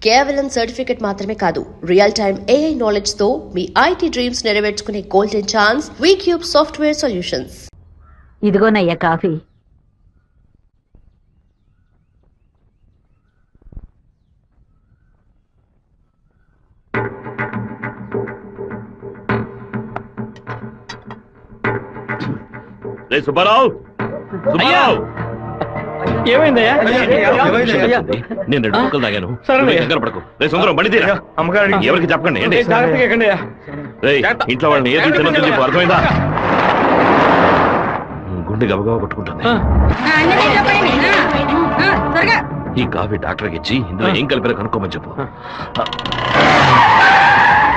కేవలం సర్టిఫికెట్ మాత్రమే కాదు, రియల్ టైమ్ AI నాలెడ్జ్ తో మీ IT డ్రీమ్స్ నెరవేర్చుకునే golden chance V Cube software solutions. ఇదిగోనయ్యా కాఫీ. సుబ్బారావు, ఏమైందయ్యా? నేను 2 ముక్కలు తాగాను. కంగారు పడకు. సుందరం బండి తీరా. ఎవరికి చెప్పకండి. ఇంట్లో వాళ్ళని ఏది తినొద్దని చెప్పు, అర్థమైందా? గుండె గబగబా కొట్టుకుంటుంది. ఈ కాఫీ డాక్టర్కి ఇచ్చి ఇందులో ఏం కలిపారో కనుక్కోమని చెప్పు.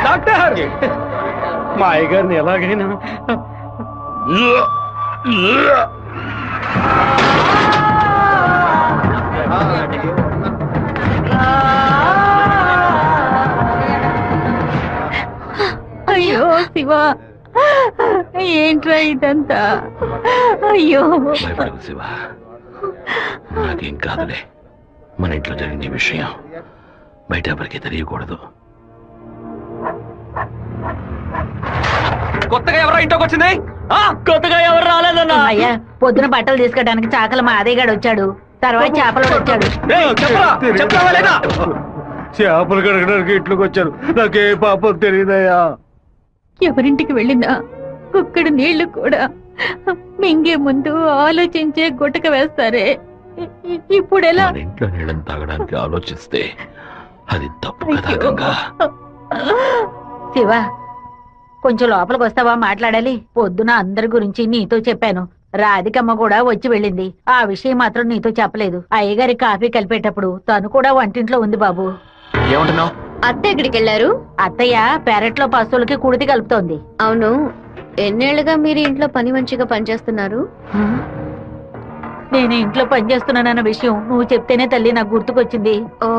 డాక్టర్, మా అయ్యగారిని ఎలాగైనా అయ్యో శివ, ఏంట్రా ఇదంతా? అయ్యో భయపడకు శివ, నాకేం కాదులే. మన ఇంట్లో జరిగిన విషయం బయట ఎవరికి తెలియకూడదు. కొత్తగా ఎవరో ఇంట్లోకి వచ్చింది? కొత్తగా ఎవరు రాలేదన్నా? అయ్యా, పొద్దున బట్టలు తీసుకెళ్ళడానికి చాకల మా అదేగాడు వచ్చాడు, తర్వాత చేపలు వచ్చాడు. చేపలు కడగడానికి ఇంట్లోకి వచ్చారు. నాకే పాపం తెలియదయ్యా. ఎవరింటికి వెళ్ళినా కుక్కడు నీళ్లు కూడా మింగే ముందు ఆలోచించే గుట్టక వేస్తారే, ఇప్పుడు ఎలా? మన ఇంట్లో నీళ్ళని తాగడానికి ఆలోచిస్తే అది తప్పు కదా గంగా. శివ, కొంచెం లోపలికి వస్తావా? మాట్లాడాలి. పొద్దున అందరి గురించి నీతో చెప్పాను. రాధికమ్మ కూడా వచ్చి వెళ్ళింది. ఆ విషయం మాత్రం నీతో చెప్పలేదు. అయ్యగారి కాఫీ కలిపేటప్పుడు తను కూడా వంటింట్లో ఉంది బాబు. ఏమంటున్నావు? అత్త ఎక్కడికి వెళ్ళారు? అత్తయ్య పెరట్లో పశువులకి కుడితి కలుపుతోంది. అవును, ఎన్నేళ్లుగా మీరు ఇంట్లో పని మంచిగా పనిచేస్తున్నారు? నేను ఇంట్లో పనిచేస్తున్నానన్న విషయం నువ్వు చెప్తేనే తల్లి నాకు గుర్తుకొచ్చింది. ఓ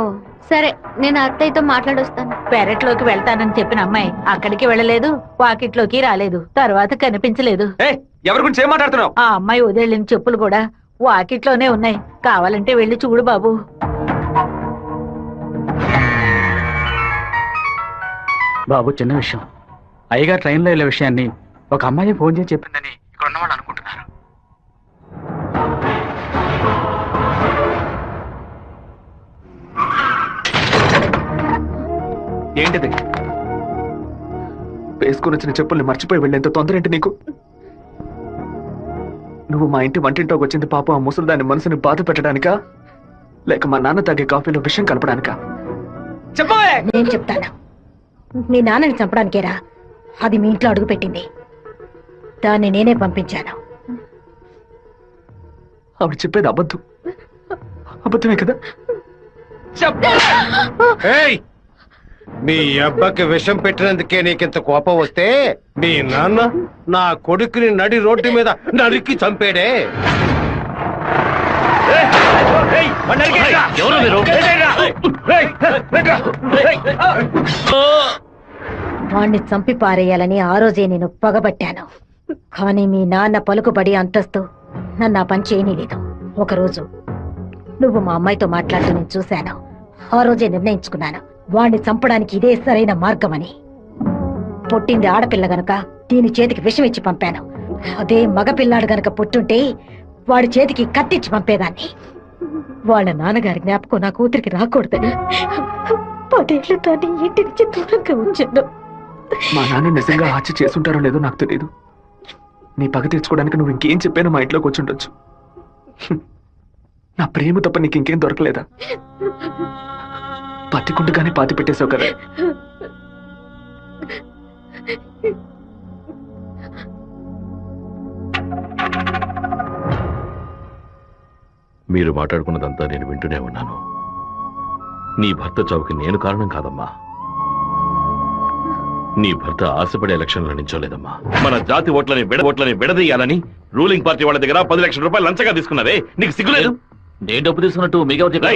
సరే, నేను అత్తయ్యతో మాట్లాడొస్తాను. పెరట్లోకి వెళ్తానని చెప్పిన అమ్మాయి అక్కడికి వెళ్ళలేదు, వాకిట్లోకి రాలేదు, తర్వాత కనిపించలేదు. ఎవరి గురించి ఏం మాట్లాడుతున్నావు? ఆ అమ్మాయి వదిలిన చెప్పులు కూడా వాకిట్లోనే ఉన్నాయి. కావాలంటే వెళ్ళి చూడు బాబు. బాబు, చిన్న విషయం. అయ్యగారు ట్రైన్లో వెళ్ళే విషయాన్ని ఒక అమ్మాయి ఫోన్ చేసి చెప్పిందని ఇక్కడ ఉన్నవాళ్ళు అనుకుంటున్నారు. ఏంటిది? వేసుకుని వచ్చిన చెప్పుల్ని మర్చిపోయి వెళ్ళేంత తొందర ఏంటి నీకు? నువ్వు మా ఇంటి వంటింటోకి వచ్చింది పాపం ఆ ముసలిదాని మనసుని బాధ పెట్టడానికా, లేక మా నాన్న తాగే కాఫీలో విషయం కలపడానికా? చెప్పవే. నేను చెప్తాను. మీ నాన్నని చంపడానికేరా అది మీ ఇంట్లో అడుగు పెట్టింది. దాన్ని నేనే పంపించాను. ఆవిడ చెప్పేది అబద్ధం. అబద్ధమే కదా? మీ అబ్బకి విషం పెట్టినందుకే నీకింత కోపం వస్తే మీ నాన్న నా కొడుకుని నడి రోడ్డు మీద నరికి చంపాడే. వాణ్ణి చంపి పారేయాలని ఆ రోజే నేను పగబట్టాను. కానీ మీ నాన్న పలుకుబడి అంతస్తు నన్ను ఆ పని చేయనీలేదు. ఒకరోజు నువ్వు మా అమ్మాయితో మాట్లాడుతూ నేను చూశాను. ఆ రోజే నిర్ణయించుకున్నాను, వాణ్ణి చంపడానికి ఇదే సరైన మార్గమని. పుట్టింది ఆడపిల్ల గనక దీని చేతికి విషం ఇచ్చి పంపాను. అదే మగపిల్లాడు గనక పుట్టుంటే వాడి చేతికి కత్తిచ్చి పంపేదాన్ని. వాళ్ళ నాన్నగారి జ్ఞాపకం నా కూతురికి రాకూడదని 10 ఏళ్లు దాన్ని ఇంటి నుంచి దూరంగా ఉంచాను. మా నాన్న నిజంగా హత్య చేసుంటారో లేదో నాకు తెలియదు. నీ పగ తీర్చుకోవడానికి నువ్వు ఇంకేం చెప్పానో మా ఇంట్లోకి వచ్చి ఉండొచ్చు. నా ప్రేమ తప్ప నీకు ఇంకేం దొరకలేదా? పత్తికుండగానే పాతి పెట్టేశావు కదా. మీరు మాట్లాడుకున్నదంతా నేను వింటూనే ఉన్నాను. నీ భర్త చావుకి నేను కారణం కాదమ్మా. నీ భర్త ఆశపడే ఎలక్షన్లో నించోలేదమ్మా. మన జాతి ఓట్లని విడదీయాలని రూలింగ్ పార్టీ వాళ్ళ దగ్గర 10 లక్షల రూపాయలు లంచగా తీసుకున్నావే, నీకు సిగ్గులేదు? నేను డబ్బు తీసుకున్నట్టు మిగతా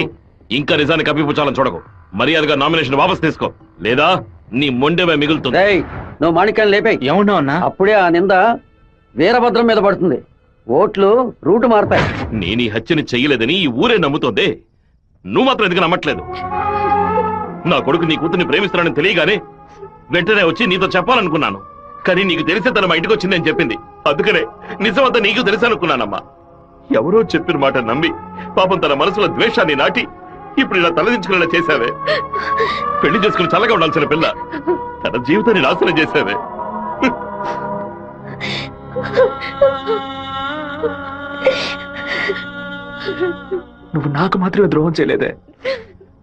ఇంకా నిజాన్ని కప్పిపుచ్చాలని చూడకు. మర్యాదగా నామినేషన్ వాపస్ తీసుకో, లేదా నీ మొండెమే మిగులుతుంది. నువ్వు మాణిక్యాన్ని లేపే. ఏమన్నా అన్నా? అప్పుడే ఆ నింద వీరభద్రం మీద పడుతుంది. ఓట్లు రూటు మారుతాయి. నేను ఈ హత్యని చెయ్యలేదని ఈ ఊరే నమ్ముతోంది. నువ్వు మాత్రం ఎందుకు నమ్మట్లేదు? నా కొడుకు నీ కూతుర్ని ప్రేమిస్తున్నానని తెలియగానే వెంటనే వచ్చి నీతో చెప్పాలనుకున్నాను. కానీ నీకు తెలిసే తన మా ఇంటికి వచ్చిందని చెప్పింది. అందుకనే నిజమంతా నీకు తెలుసు అనుకున్నానమ్మా. ఎవరో చెప్పిన మాట నమ్మి పాపం తన మనసులో ద్వేషాన్ని నాటి ఇప్పుడు ఇలా తలదించుకునేలా చేశావే. పెళ్లి చేసుకుని చల్లగా ఉండాల్సిన పిల్ల తన జీవితాన్ని నాశనం చేశావే. నువ్వు నాకు మాత్రమే ద్రోహం చేయలేదే,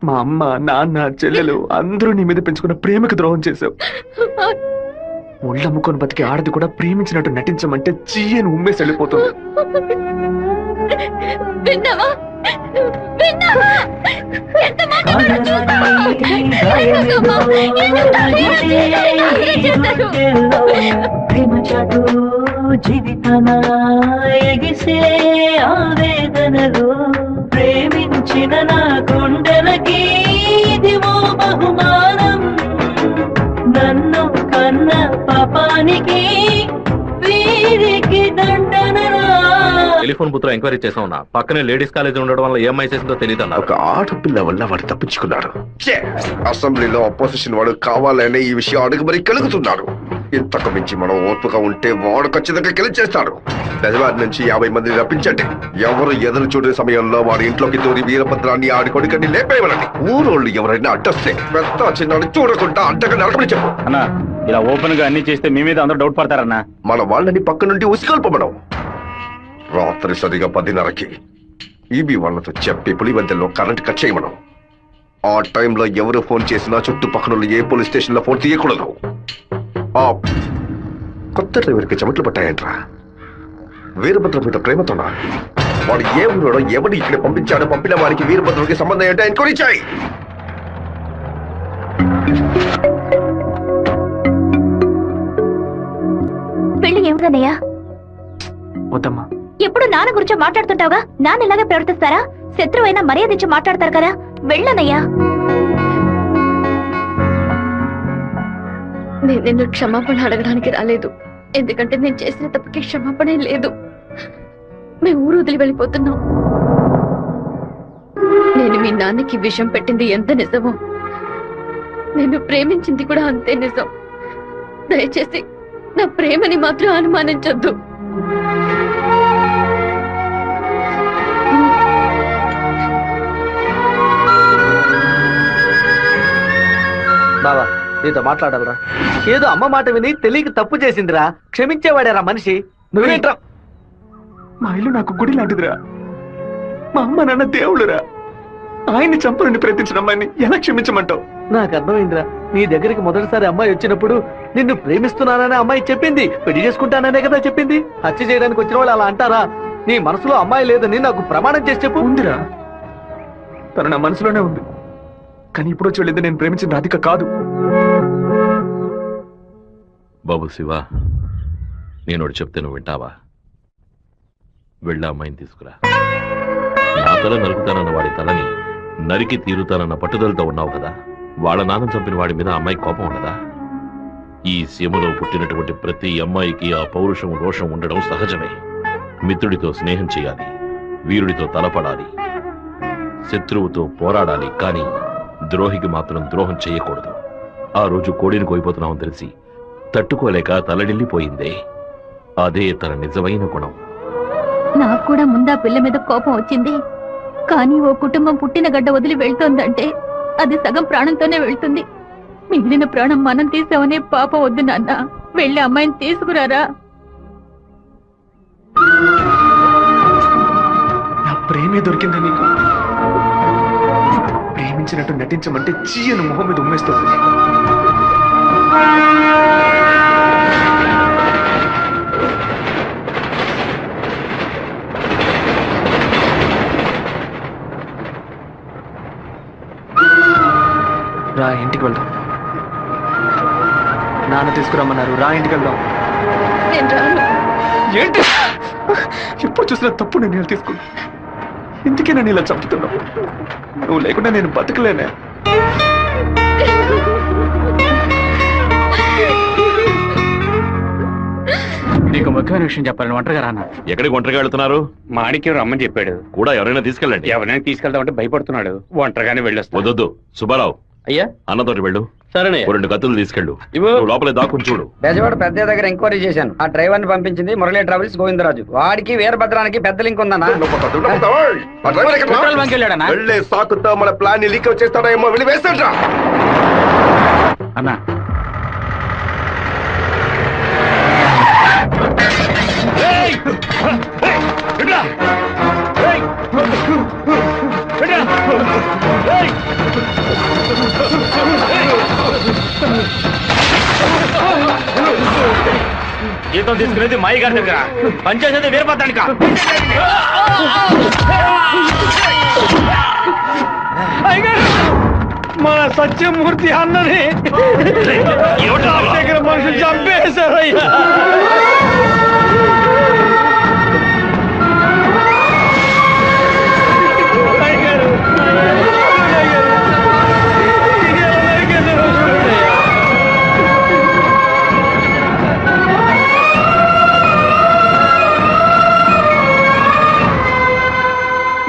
మా అమ్మ నాన్న చెల్లెలు అందరూ నీ మీద పెంచుకున్న ప్రేమకు ద్రోహం చేశావు. ఒళ్ళమ్ముకొని బతికి ఆడది కూడా ప్రేమించినట్టు నటించమంటే చీయని ఉమ్మేసి వెళ్ళిపోతుంది. విన్నావా? విన్నావా? ఎంత మాట ఆవేదనలు ప్రేమించిన నా గుండెలకి ఇదివో బహుమానం. నన్ను కన్న పాపానికి వీరికి దండనరా. టెలిఫోన్ బుత్లో ఎంక్వైరీ చేసా ఉన్నా. పక్కనే లేడీస్ కాలేజ్ ఉండడం వల్ల ఏం చేసిందో తెలియదు అన్నారు. ఒక ఆడపిల్ల వల్ల వాడు తప్పించుకున్నాడు. అసెంబ్లీలో అపోజిషన్ వాడు కావాలనే ఈ విషయం అడుగు మరి కలుగుతున్నాడు. ఇంతకు మించి మనం ఓర్పుగా ఉంటే వాడు ఖచ్చితంగా గెలిచేస్తాడు. బెజవారి నుంచి 50 మందిని రప్పించండి. ఎవరు ఎదురు చూడే సమయంలో వాడి ఇంట్లోకి దూరి వీరభద్రాన్ని ఆడి కొడుకని లేపేయమనండి. ఊరోళ్ళు ఎవరైనా అడ్డొస్తే పెద్ద చిన్నాడు చూడకుండా అడ్డగా నడపని చెప్పు. అన్నా ఇలా ఓపెన్ గా అన్ని చేస్తే మీ మీద అందరూ డౌట్ పడతారన్నా. మన వాళ్ళని పక్క నుండి ఉసిగొల్పమనం. రాత్రి సరిగా 10:30కి ఈబీ వాళ్ళతో చెప్పి పులివెందుల్లో కరెంట్ కట్ చేయమనం. ఆ టైంలో ఎవరు ఫోన్ చేసినా చుట్టుపక్కల ఏ పోలీస్ స్టేషన్ లో ఫోన్ తీయకూడదు. ఆ కొత్త డ్రైవర్కి చెమట్లు పట్టాయంట్రా. వీరభద్ర మీద ప్రేమతోనా? వాడు ఏ ఊరోడో ఎవడు ఇక్కడ పంపించాడో పంపిన వారికి వీరభద్రుడికి సంబంధం ఏంటో ఎంక్వైరీ చేయి. పెళ్లి ఏమిటన్నయ్యా? వద్దమ్మా. ఎప్పుడు నాన్న గురించి మాట్లాడుతుంటావుగా, నాన్న ఇలాగే ప్రవర్తిస్తారా? శత్రువైనా మర్యాద ఇచ్చి మాట్లాడతారు కదా, వెళ్ళనయ్యా. నేను నిన్ను క్షమాపణ అడగడానికి రాలేదు. ఎందుకంటే నేను చేసిన తప్పుకి క్షమాపణే లేదు. మేము ఊరు వదిలి వెళ్ళిపోతున్నాం. నేను మీ నాన్నకి విషం పెట్టింది ఎంత నిజమో, నేను ప్రేమించింది కూడా అంతే నిజం. దయచేసి నా ప్రేమని మాత్రం అనుమానించొద్దు. బావా నీతో మాట్లాడాలరా. ఏదో అమ్మ మాట విని తెలియక తప్పు చేసిందిరా, క్షమించేవాడేరా మనిషి. నువ్వేంట్రా? మా ఇల్లు నాకు గుడి లాంటిదిరా. మా అమ్మ నాన్న దేవుళ్ళురా. ఆయన్ని చంపాలని ప్రయత్నించిన అమ్మాయిని ఎలా క్షమించమంటావు? నాకు అర్థమైందిరా. నీ దగ్గరికి మొదటిసారి అమ్మాయి వచ్చినప్పుడు నిన్ను ప్రేమిస్తున్నాననే అమ్మాయి చెప్పింది, పెళ్లి చేసుకుంటాననే కదా చెప్పింది. హత్య చేయడానికి వచ్చిన వాళ్ళు అలా అంటారా? నీ మనసులో అమ్మాయి లేదని నాకు ప్రమాణం చేసి చెప్పు. ఉందిరా, తను నా మనసులోనే ఉంది. కానీ ఇప్పుడు వచ్చి వెళ్ళింది నేను ప్రేమించిన రాధిక కాదు. బాబు శివ, నేను చెప్తే నువ్వు వింటావా? వెళ్ళి అమ్మాయిని తీసుకురా. నా తల నరుకుతానన్న వాడి తలని నరికి తీరుతానన్న పట్టుదలతో ఉన్నావు కదా. వాళ్ళ నాన్న చంపిన వాడి మీద అమ్మాయి కోపం ఉండదా? ఈ సీమలో పుట్టినటువంటి ప్రతి అమ్మాయికి ఆ పౌరుషం రోషం ఉండడం సహజమే. మిత్రుడితో స్నేహం చేయాలి, వీరుడితో తలపడాలి, శత్రువుతో పోరాడాలి. కానీ ద్రోహికి మాత్రం ద్రోహం చేయకూడదు. ఆ రోజు కోడిని కోయిపోతున్నామని తెలిసి తట్టుకోలేక తలడిల్లిపోయిందే, అదే తన నిజమైన గుణం. నాకు కూడా ముందా పిల్ల మీద కోపం వచ్చింది. కానీ ఓ కుటుంబం పుట్టిన గడ్డ వదిలి వెళ్తోందంటే అది సగం ప్రాణంతోనే వెళ్తుంది. మిగిలిన ప్రాణం మనం తీసామనే పాపం వద్దు నాన్న. వెళ్ళి అమ్మాయిని తీసుకురారా. నా ప్రేమే దొరికిందా నీకు? ప్రేమించినట్టు నటించమంటే చీయను మొహం మీద ఉమ్మేస్తుంది. రా ఇంటికి వెళ్దాం. నాన్న తీసుకురమ్మన్నారు, రా ఇంటికి వెళ్దాం. నేను రాను. ఏంటి ఎప్పుడు చూసినా తప్పు నిర్ణయాలు తీసుకున్నా. ఇందుకే నన్ను ఇలా చంపుతున్నావు. నువ్వు లేకుండా నేను బతకలేనే. నీకు ముఖ్యమైన విషయం చెప్పాలని ఒంటరిగా రానా? ఎక్కడికి ఒంటరిగా వెళ్తున్నారు? మాణిక్యం రమ్మని చెప్పాడు. కూడా ఎవరైనా తీసుకెళ్ళండి. ఎవరైనా తీసుకెళ్దామంటే భయపడుతున్నాడు. ఒంటరిగానే వెళ్ళొస్తా. వద్దొద్దు సుబ్బారావు, అయ్యా అన్నతోటి వెళ్ళు. సరేనే. ఓ 2 కత్తులు తీసుకెళ్ళు. ఇవ్వు. నువ్వు లోపలే దాక్కుని చూడు. బెజవాడ పెద్ద దగ్గర ఎంక్వైరీ చేశాను. ఆ డ్రైవర్ ని పంపించింది మురళీ ట్రావెల్స్ గోవిందరాజు. వాడికి వీరభద్రానికి పెద్ద లింక్ ఉందన్నా. పెట్రోల్ బంక్ వెళ్ళాడనా? వెళ్ళే సాకుతో మన ప్లాన్ లీక్ చేస్తాడా ఏమో, వెళ్ళి వేస్తాడ్రా. అన్నా జీతం తీసుకునేది మాయి గారి దగ్గర, పనిచేసేది వీరభద్రానిక. మన సత్యమూర్తి అన్నని దగ్గర మనుషులు చంపేశారయ్యా.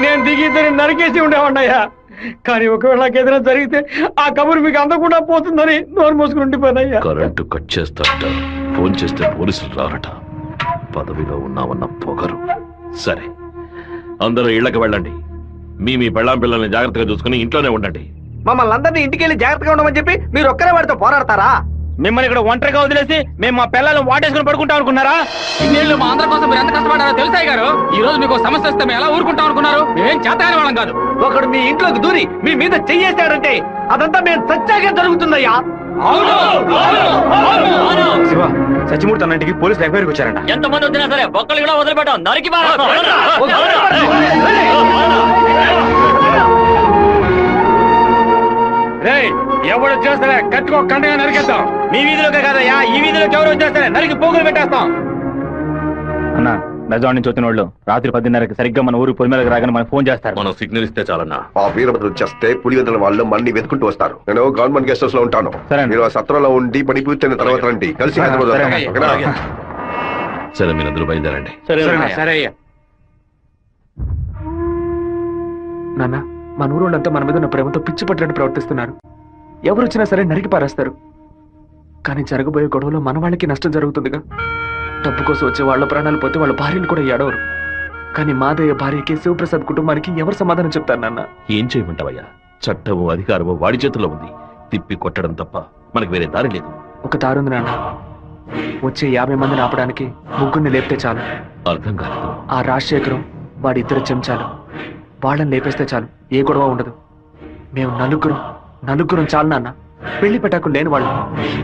నేను దిగి ఇద్దరిని నరికేసి ఉండేవాడినయ్యా. కానీ ఒకవేళ నాకు ఏదైనా జరిగితే ఆ కబురు మీకు అందకుండా పోతుందని నోరు మూసుకుని ఉండిపోయినయ్యా. కరెంటు కట్ చేస్తారట, ఫోన్ చేస్తే పోలీసులు రారట. పదవిలో ఉన్నామన్న పొగరు. సరే, అందరూ ఇళ్లకు వెళ్ళండి. మీ పెళ్ళాం పిల్లల్ని జాగ్రత్తగా చూసుకుని ఇంట్లోనే ఉండండి. మమ్మల్ని అందరినీ ఇంటికి వెళ్ళి జాగ్రత్తగా ఉండమని చెప్పి మీరు ఒక్కరే వాడితో పోరాడతారా? మిమ్మల్ని ఇక్కడ ఒంటరిగా వదిలేసి మేము మా పిల్లలను వాటేసుకుని పడుకుంటాం అనుకున్నారా? ఇన్నేళ్ళు మా అందరి కోసం మీరు ఎంత కష్టపడారో తెలుసాయి గారు. ఈ రోజు మీకు సమస్య వస్తే మేము ఎలా ఊరుకుంటాం అనుకున్నారు? మేమేం చేతగాని వాళ్ళం కాదు. ఒకడు మీ ఇంట్లోకి దూరి మీ మీద చెయ్యేశాడంటే అదంతా మేము సత్యాగా జరుగుతుందయ్యా. శివ, సత్యమూర్తి అన్నింటికి పోలీసులు ఎంక్వైరీకి వచ్చారంట. ఎంతమంది వచ్చినా సరే ఒక్కళ్ళు కూడా వదిలిపెట్టాం. నరికి ఎవరు వచ్చేస్తారే కట్టుకో కండగా నరికేస్తాం. మీ వీధిలోకే కాదయ్యా, ఈ వీధిలోకి ఎవరు వచ్చేస్తారే నరికి పోగులు పెట్టేస్తాం. అన్న, బెజవాడ నుంచి వచ్చిన వాళ్ళు రాత్రి 10:30కి సరిగ్గా మన ఊరు పొలిమేరకు రాగానే మనకు ఫోన్ చేస్తారు. మనం సిగ్నల్ ఇస్తే చాలన్నా. ఆ వీరభద్రులు చేస్తే పులివెందుల వాళ్ళు మన్ని వెతుకుంటూ వస్తారు. నేను గవర్నమెంట్ గెస్ట్ హౌస్ లో ఉంటాను. సరే. మీరు ఆ సత్రంలో ఉండి పని పూర్తయిన తర్వాత రండి, కలిసి హైదరాబాద్ సరే. వద్దాం. ఓకేనా? సరే, మీరందరూ బయలుదేరండి. సరే అయ్యా. నాన్న, మన ఊరోళ్ళంతా మన మీద ఉన్న ప్రేమతో పిచ్చి పట్టినట్టు ప్రవర్తిస్తున్నారు. ఎవరు వచ్చినా సరే నరికి పారేస్తారు. కానీ జరగబోయే గొడవలో మన వాళ్ళకి నష్టం జరుగుతుందిగా. డబ్బు కోసం వచ్చే వాళ్ళ ప్రాణాలు పోతే వాళ్ళ భార్యలు కూడా ఏడవరు. కానీ మాదయ్య భార్యకి శివప్రసాద్ కుటుంబానికి ఎవరు సమాధానం చెప్తారు నాన్న? ఏం చేయమంటావయ్యా? చట్టము అధికారము వాడి చేతుల్లో ఉంది. తిప్పి కొట్టడం తప్ప మనకు వేరే దారి లేదు. ఒక దారుంది నాన్న. వచ్చే 50 మందిని ఆపడానికి ముగ్గురిని లేపితే చాలు. అర్థం కాలేదు. ఆ రాజశేఖరం వాడి 2 చెంచాలు వాళ్ళని లేపేస్తే చాలు, ఏ గొడవ ఉండదు. మేము నలుగురం చాలు నాన్న. పెళ్లి పెటాకులు లేని వాళ్ళు.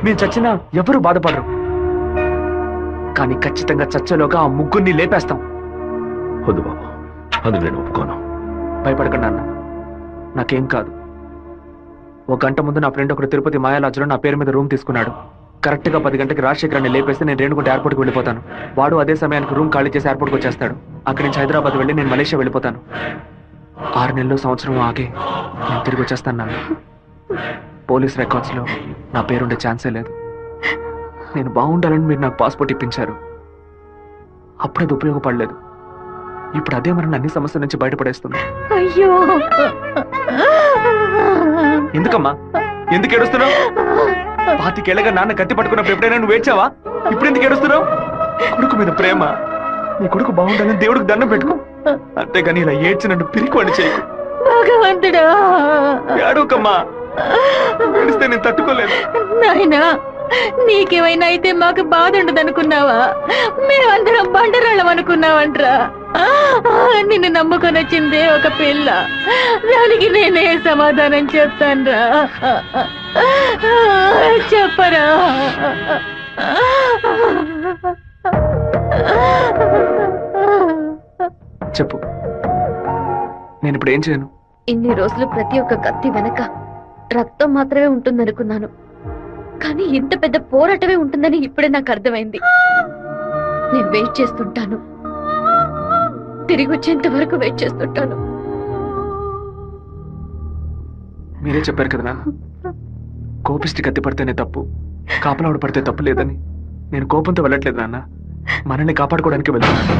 మేము చచ్చినా ఎవరు బాధపడరు. కానీ ఖచ్చితంగా చచ్చేలోగా ఆ ముగ్గురిని లేపేస్తాం. వద్దు బాబు, అందుకు నేను ఒప్పుకోను. భయపడకండి నాన్న, నాకేం కాదు. 1 గంట ముందు నా ఫ్రెండ్ ఒకడు తిరుపతి మాయాలాజ్లో నా పేరు మీద రూమ్ తీసుకున్నాడు. కరెక్ట్ గా 10 గంటకి రాజశేఖరాన్ని లేపేస్తే నేను రేణుగుంట ఎయిర్పోర్ట్కి వెళ్ళిపోతాను. వాడు అదే సమయానికి రూమ్ ఖాళీ చేసి ఎయిర్పోర్ట్కి వచ్చేస్తాడు. అక్కడి నుంచి హైదరాబాద్ వెళ్ళి నేను మలేషియా వెళ్ళిపోతాను. 6 నెలలు సంవత్సరం ఆగే నేను తిరిగి వచ్చేస్తాను నాన్న. పోలీస్ రికార్డ్స్ లో నా పేరుండే ఛాన్సే లేదు. నేను బాగుండాలని మీరు నాకు పాస్పోర్ట్ ఇప్పించారు. అప్పుడది ఉపయోగపడలేదు. ఇప్పుడు అదే మన అన్ని సమస్యల నుంచి బయటపడేస్తుంది. అయ్యో, ఎందుకమ్మా, ఎందుకు ఏడుస్తున్నావు? 25 ఏళ్ళగా నాన్న కత్తి పట్టుకున్నప్పుడు ఎప్పుడైనా నువ్వు ఏడ్చావా? ఇప్పుడు ఎందుకు ఏడుస్తున్నావు? కొడుకు మీద ప్రేమ. నీ కొడుకు బాగుండాలని దేవుడికి దండం పెట్టుకో. అంతేగాని ఇలా ఏడ్చినట్టు పిరికివాడి చేయకు. భగవంతుడా, ఏడవకమ్మా. ఏడిస్తే నేను తట్టుకోలేదు. నాయనా, నీకేమైనా అయితే మాకు బాధ ఉండదు అనుకున్నావా? మేమందరం బండరాళ్ళం అనుకున్నావంట్రా. నిన్ను నమ్ముకొని వచ్చిందే ఒక పిల్ల. దానికి నేనే సమాధానం చెప్తాన్రా. చెప్పరా? చెప్పు, నేను ఇప్పుడు ఏం చేయను? ఇన్ని రోజులు ప్రతి ఒక్క కత్తి వెనక రక్తం మాత్రమే ఉంటుందనుకున్నాను. కానీ ఇంత పెద్ద పోరాటమే ఉంటుందని ఇప్పుడే నాకు అర్థమైంది. నేను వెయిట్ చేస్తుంటాను, తిరిగి వచ్చేంత వరకు వెయిట్ చేస్తుంటాను. మీరే చెప్పారు కదా నాన్న, కోపిష్టి కత్తి పడితేనే తప్పు, కాపలావిడ పడితే తప్పు లేదని. నేను కోపంతో వెళ్ళట్లేదు నాన్న, మనల్ని కాపాడుకోవడానికి వెళ్తున్నాను.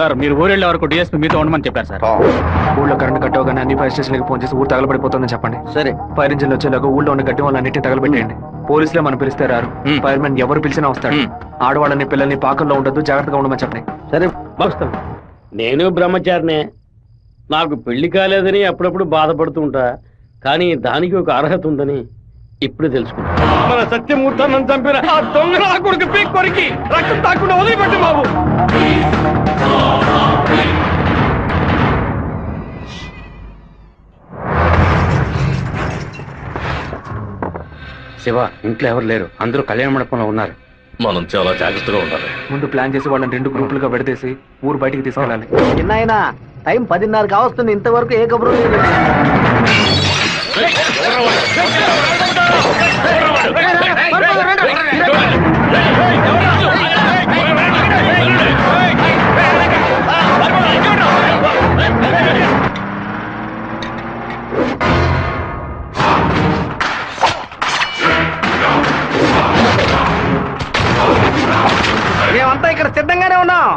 సార్ మీరు ఊరు వెళ్ళే వరకు డిఎస్పీ మీతో ఉండమని చెప్పారు సార్. ఊళ్ళో కరెంట్ కట్ అవగానే అన్ని ఫైర్ స్టేషన్కి ఫోన్ చేసి ఊరు తగలబడిపోతుందని చెప్పండి. సరే. ఫైర్ ఇంజిన్ వచ్చేలాగా ఊళ్ళో ఉన్న గట్టి వాళ్ళన్నింటినీ తగలబెట్టేయండి. పోలీసులే మనం పిలిస్తే రారు. ఫైర్ మ్యాన్ ఎవరు పిలిచినా వస్తాడు. ఆడవాళ్ళని పిల్లల్ని పాకల్లో ఉండొద్దు, జాగ్రత్తగా ఉండమని చెప్పండి. సరే వస్తాను. నేను బ్రహ్మచారినే. నాకు పెళ్లి కాలేదని అప్పుడప్పుడు బాధపడుతూ ఉంటా, కానీ దానికి ఒక అర్హత ఉందని ఇప్పుడు తెలుసుకున్నా. మన సత్యమూర్తాన్ని చంపిన ఆ దొంగ నా కొడుకు పీక్ కొరికి రక్తం తాకుండా వదిలిపెట్టు బాబు. శివ, ఇంట్లో ఎవరు లేరు, అందరూ కళ్యాణ మండపంలో ఉన్నారు. మనం చాలా జాగ్రత్తగా ఉండాలి. ముందు ప్లాన్ చేసి వాళ్ళని 2 గ్రూపులుగా విడదీసి ఊరు బయటికి తీసుకెళ్ళాలి. చిన్నాయన టైం 10:30 కావస్తుంది, ఇంతవరకు ఏ కబురు లేదు. మేమంతా ఇక్కడ సిద్ధంగానే ఉన్నాం.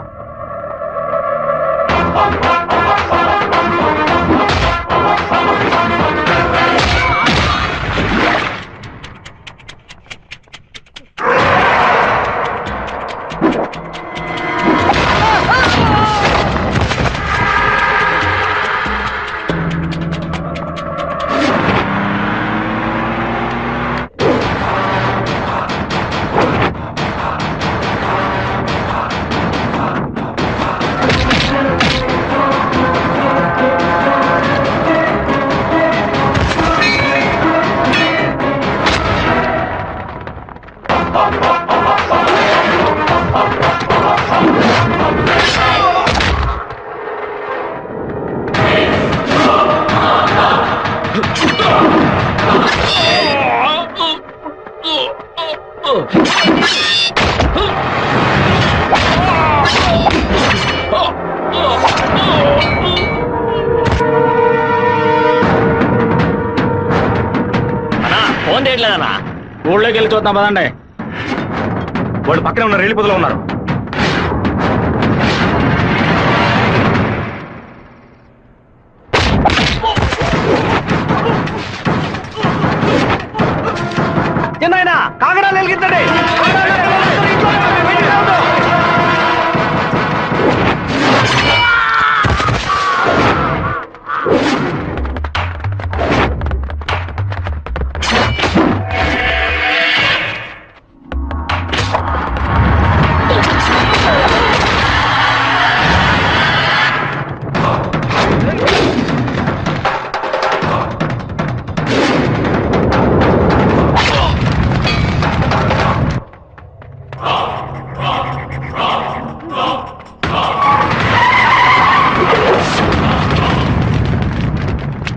ఫోన్ చేయట్లేదన్నా. ఊళ్ళోకి వెళ్ళి చూద్దాం పదండి. వాళ్ళు పక్కనే ఉన్న రైలు పొదలో ఉన్నారు. చిన్నాయన కాగడాలు వెలిగించండి.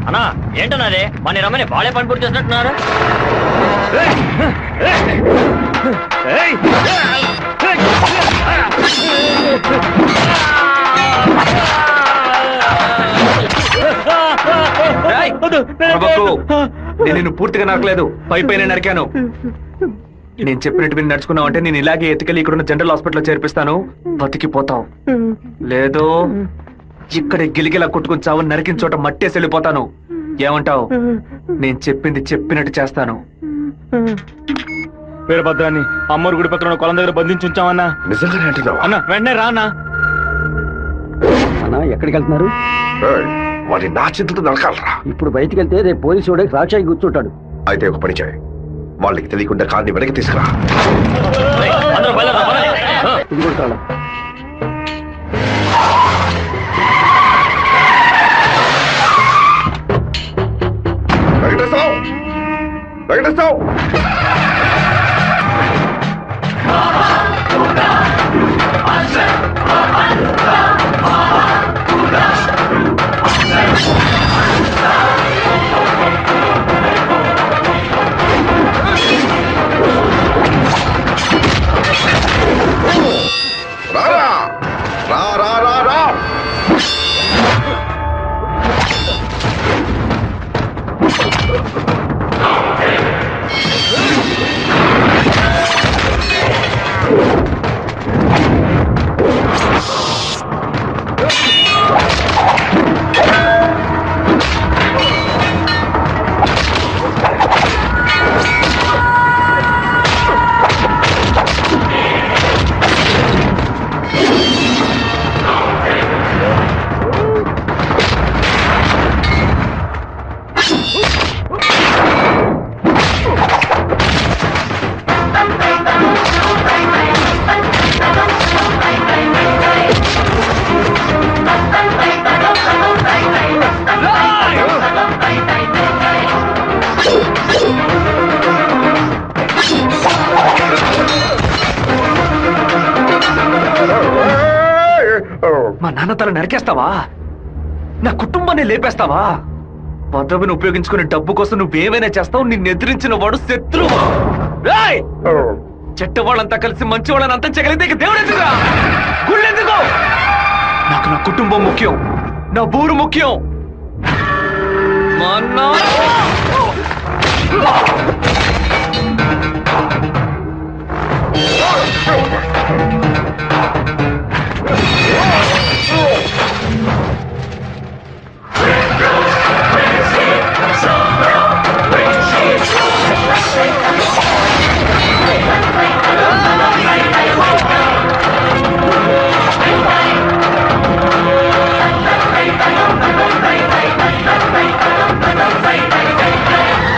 అన్నా ఏంటన్నది? మన రమ్మని బాలే పని పూర్తి చేసినట్టున్నారు. నేను పూర్తిగా నరకలేదు, పైపైన నరికాను. నేను చెప్పినట్టు మీరు నడుచుకున్నావు అంటే నేను ఇలాగే ఎత్తుకెళ్ళి ఇక్కడున్న జనరల్ హాస్పిటల్లో చేర్పిస్తాను, బతికిపోతావు. లేదో ఇక్కడ గిలిగిలా కొట్టుకుని చావు, నరికిన చోట మట్టేసి వెళ్ళిపోతాను. ఏమంటావు? నేను చెప్పింది చెప్పినట్టు చేస్తాను. వీరభద్రాన్ని అమ్మోరు గుడి పక్కన కొలం దగ్గర బంధించి ఉంచామన్నా. నిజంగానే అంటున్నావా? అన్న వెంటనే రా అన్నా. అన్నా ఎక్కడికి వెళ్తున్నారు? వాడి నా చేతులతో నరకాలరా. ఇప్పుడు బయటికి వెళ్తే రేపు పోలీసు వాడే సాక్షి కూర్చుంటాడు. అయితే ఒక పని చేయి, వాళ్ళకి తెలియకుండా కార్ని వెనక్కి తీసుకురా. ఇదిగోండి. వెంకటేశ్వరరావు, వెంకటేశ్వరరావు, రారా, రా రా రా రా. నాన్న తల నరికేస్తావా? నా కుటుంబాన్ని లేపేస్తావా? పదవిని ఉపయోగించుకునే డబ్బు కోసం నువ్వేమైనా చేస్తావు. నిన్ను ఎదిరించిన వాడు శత్రువు. రాయ్ చెట్ట వాళ్ళంతా కలిసి మంచి వాళ్ళని అంతం చేయగలిగితే ఇక దేవుడు ఎందుకురా? గుళ్ళు ఎందుకు? నాకు నా కుటుంబం ముఖ్యం, నా ఊరు ముఖ్యం, మా నాన్న